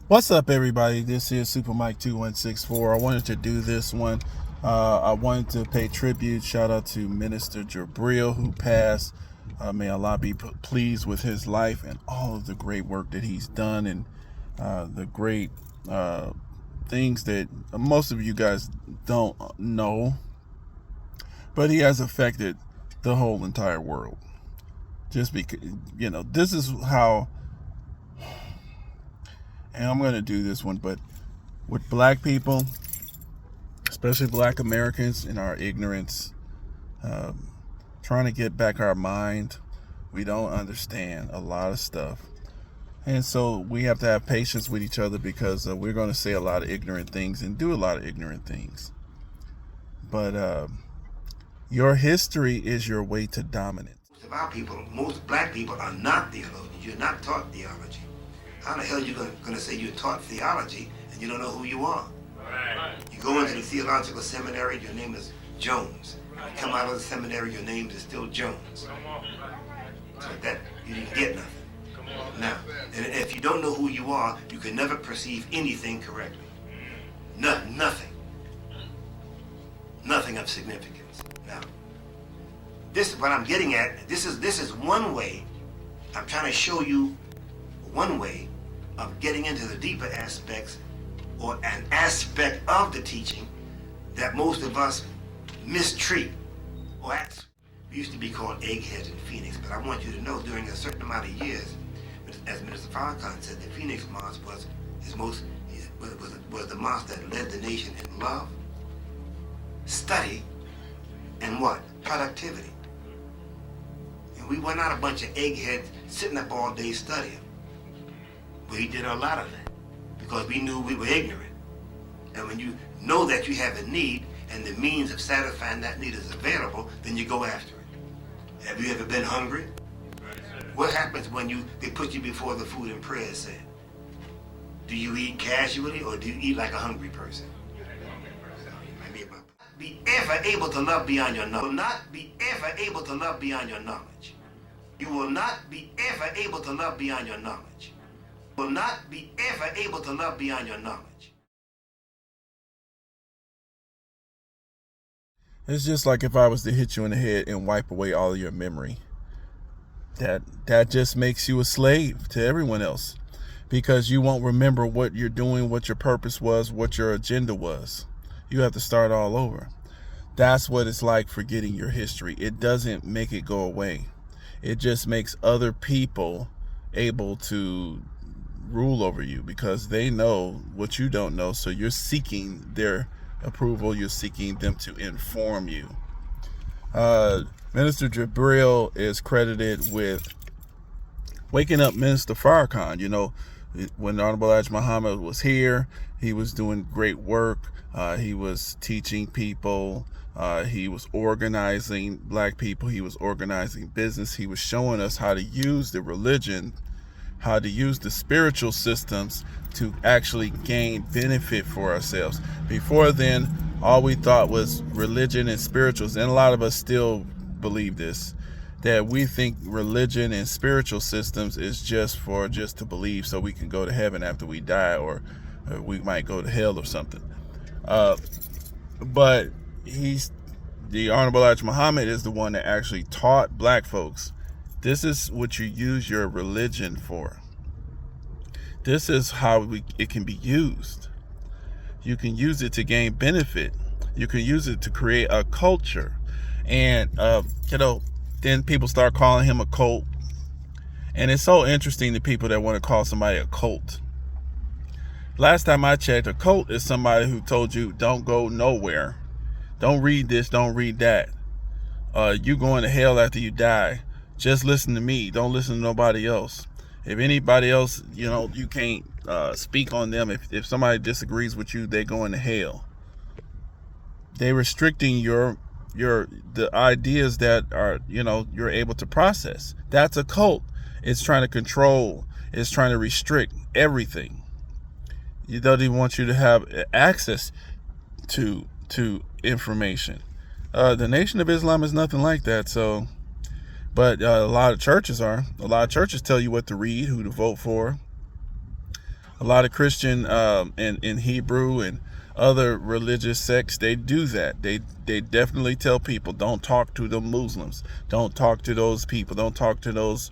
What's up, everybody? This is Super Mike 2164. I wanted to do this one. I wanted to pay tribute. Shout out to Minister Jabril, who passed. May Allah be pleased with his life and all of the great work that he's done, and the great things that most of you guys don't know. But he has affected the whole entire world. Just because, this is how. And I'm going to do this one, but with black people, especially black Americans, in our ignorance, trying to get back our mind, we don't understand a lot of stuff. And so we have to have patience with each other, because we're going to say a lot of ignorant things and do a lot of ignorant things. But your history is your way to dominance. Most of our people, most black people, are not theologians. You're not taught theology. How the hell are you going to say you're taught theology and you don't know who you are? Right. You go into the theological seminary, your name is Jones. You come out of the seminary, your name is still Jones. So that you didn't get nothing. Now, and if you don't know who you are, you can never perceive anything correctly. Nothing. Nothing of significance. Now, this is what I'm getting at. This is one way. I'm trying to show you one way of getting into the deeper aspects, or an aspect of the teaching that most of us mistreat or act. We used to be called eggheads in Phoenix, but I want you to know, during a certain amount of years, as Minister Farrakhan said, the Phoenix Mosque was the mosque that led the nation in love, study, and what? Productivity. And we were not a bunch of eggheads sitting up all day studying. We did a lot of that because we knew we were ignorant. And when you know that you have a need and the means of satisfying that need is available, then you go after it. Have you ever been hungry? What happens when they put you before the food and prayer said? Do you eat casually, or do you eat like a hungry person? Be ever able to love beyond your knowledge. You will not be ever able to love beyond your knowledge. You will not be ever able to love beyond your knowledge. Will not be ever able to love beyond your knowledge. It's just like if I was to hit you in the head and wipe away all of your memory. That just makes you a slave to everyone else, because you won't remember what you're doing, what your purpose was, what your agenda was. You have to start all over. That's what it's like forgetting your history. It doesn't make it go away. It just makes other people able to rule over you, because they know what you don't know. So you're seeking their approval. You're seeking them to inform you. Minister Jabril is credited with waking up Minister Farrakhan. When Honorable Elijah Muhammad was here, he was doing great work. He was teaching people. He was organizing black people. He was organizing business. He was showing us how to use the religion, how to use the spiritual systems to actually gain benefit for ourselves. Before then, all we thought was religion and spirituals, and a lot of us still believe this, that we think religion and spiritual systems is just to believe so we can go to heaven after we die, or we might go to hell or something. But the Honorable Elijah Muhammad is the one that actually taught black folks, this is what you use your religion for. This is how it can be used. You can use it to gain benefit. You can use it to create a culture. And then people start calling him a cult. And it's so interesting to people that want to call somebody a cult. Last time I checked, a cult is somebody who told you don't go nowhere, don't read this, don't read that. You going to hell after you die. Just listen to me. Don't listen to nobody else. If anybody else, you can't speak on them. If somebody disagrees with you, they going to hell. They restricting the ideas that are you're able to process. That's a cult. It's trying to control. It's trying to restrict everything. It doesn't even want you to have access to information. The Nation of Islam is nothing like that. So, but a lot of churches are. A lot of churches tell you what to read, who to vote for. A lot of Christian and Hebrew and other religious sects, they do that. They definitely tell people, don't talk to the Muslims, don't talk to those people, don't talk to those,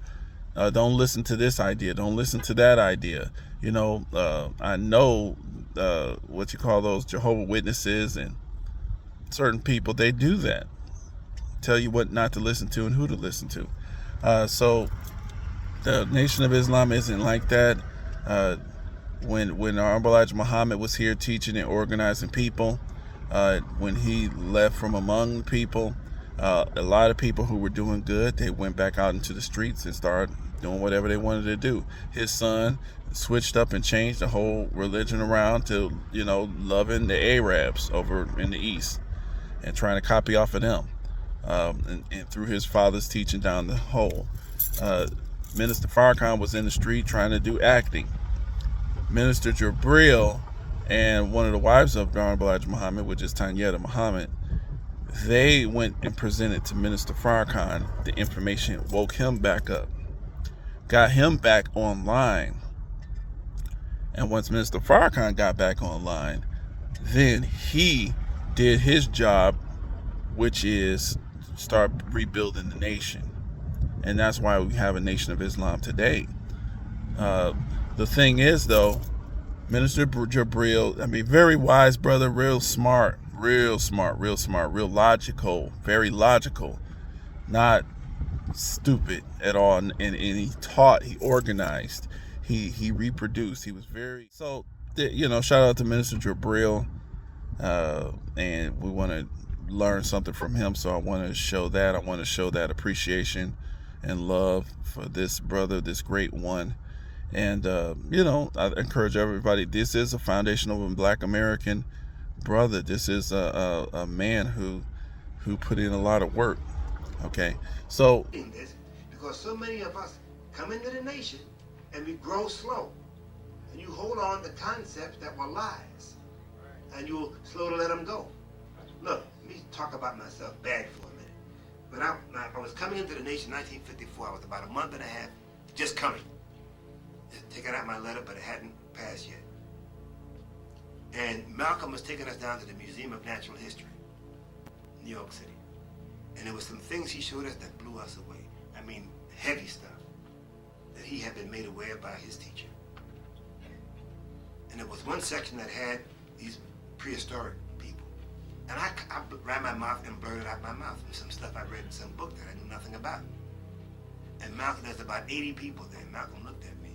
don't listen to this idea, don't listen to that idea. I know what you call those Jehovah's Witnesses and certain people, they do that. Tell you what not to listen to and who to listen to. So the Nation of Islam isn't like that. When Honorable Elijah Muhammad was here teaching and organizing people, when he left from among the people, a lot of people who were doing good, they went back out into the streets and started doing whatever they wanted to do. His son switched up and changed the whole religion around to, loving the Arabs over in the East and trying to copy off of them. And through his father's teaching down the hole. Minister Farrakhan was in the street trying to do acting. Minister Jabril and one of the wives of Honorable Elijah Muhammad, which is Tanyetta Muhammad, they went and presented to Minister Farrakhan the information, woke him back up, got him back online. And once Minister Farrakhan got back online, then he did his job, which is start rebuilding the nation. And that's why we have a Nation of Islam today. The thing is, though, Minister Jabril, very wise brother, real smart, real logical, very logical, not stupid at all. And he taught, he organized, he reproduced. He was very, so, shout out to Minister Jabril. And we want to learn something from him. So I want to show that. I want to show that appreciation and love for this brother, this great one. And, I encourage everybody, this is a foundational Black American brother. This is a man who put in a lot of work. Okay. So, because so many of us come into the nation and we grow slow. And you hold on to concepts that were lies. And you're slow to let them go. Look, let me talk about myself bad for a minute. When I was coming into the nation in 1954, I was about a month and a half just coming. Taking out my letter, but it hadn't passed yet. And Malcolm was taking us down to the Museum of Natural History, New York City. And there was some things he showed us that blew us away. Heavy stuff that he had been made aware by his teacher. And there was one section that had these prehistoric people. And I ran my mouth and blurted out my mouth from some stuff I read in some book that I knew nothing about. And Malcolm, there's about 80 people there. Malcolm looked at me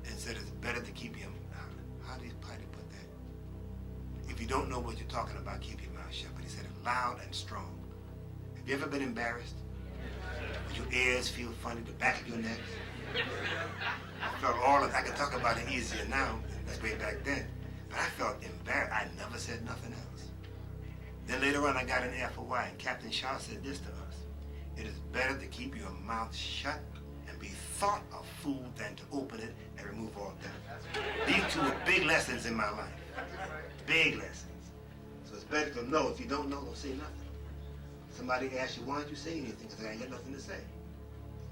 and said, it's better to keep your mouth. How do you put that? If you don't know what you're talking about, keep your mouth shut. But he said it loud and strong. Have you ever been embarrassed? Would your ears feel funny, the back of your neck? I felt I can talk about it easier now. That's way back then. But I felt embarrassed. I never said nothing else. Then later on, I got an FOI, and Captain Shaw said this to us. It is better to keep your mouth shut and be thought of fool than to open it and remove all doubt. These two were big lessons in my life. Big lessons. So it's better to know. If you don't know, don't say nothing. Somebody asks you, why don't you say anything? Because I ain't got nothing to say.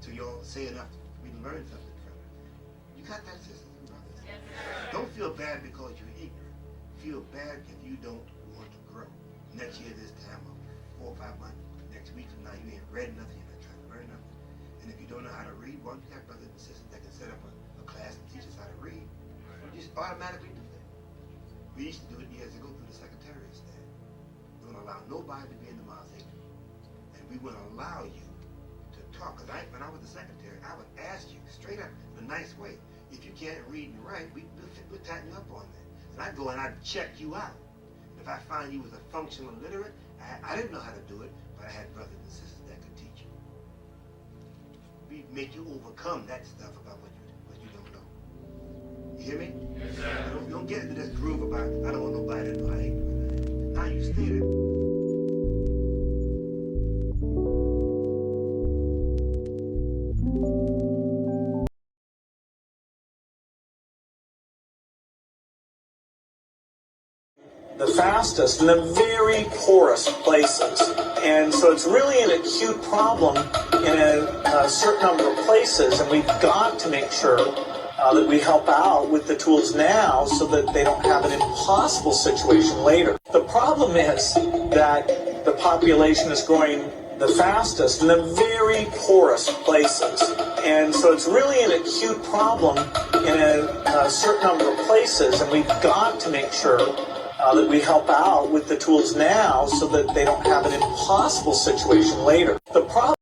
So you all say enough for me to learn something from it. You got that, sisters and brothers? Yes, don't feel bad because you're ignorant. Feel bad if you don't want to grow. Next year, this time, or 4 or 5 months, next week from now, you ain't read nothing, you're not trying to learn nothing. And if you don't know how to read, well, you have brothers and sisters that can set up a class and teach us how to read. You just automatically do that. We used to do it years ago through the Secretary of State. Don't allow nobody to be in the mosque ignorant. we wouldn't allow you to talk. Because when I was the secretary, I would ask you straight up in a nice way, if you can't read and write, we'll tighten you up on that. And I'd go and I'd check you out. If I find you was a functional illiterate, I didn't know how to do it, but I had brothers and sisters that could teach you. We make you overcome that stuff about what you don't know. You hear me? Yes, sir. Don't get into this groove about, I don't want nobody to know I ain't doing that. Now you stay there. The fastest in the very poorest places. And so it's really an acute problem in a certain number of places, and we've got to make sure that we help out with the tools now so that they don't have an impossible situation later. The problem is that the population is growing the fastest in the very poorest places. And so it's really an acute problem in a certain number of places, and we've got to make sure that we help out with the tools now so that they don't have an impossible situation later. The problem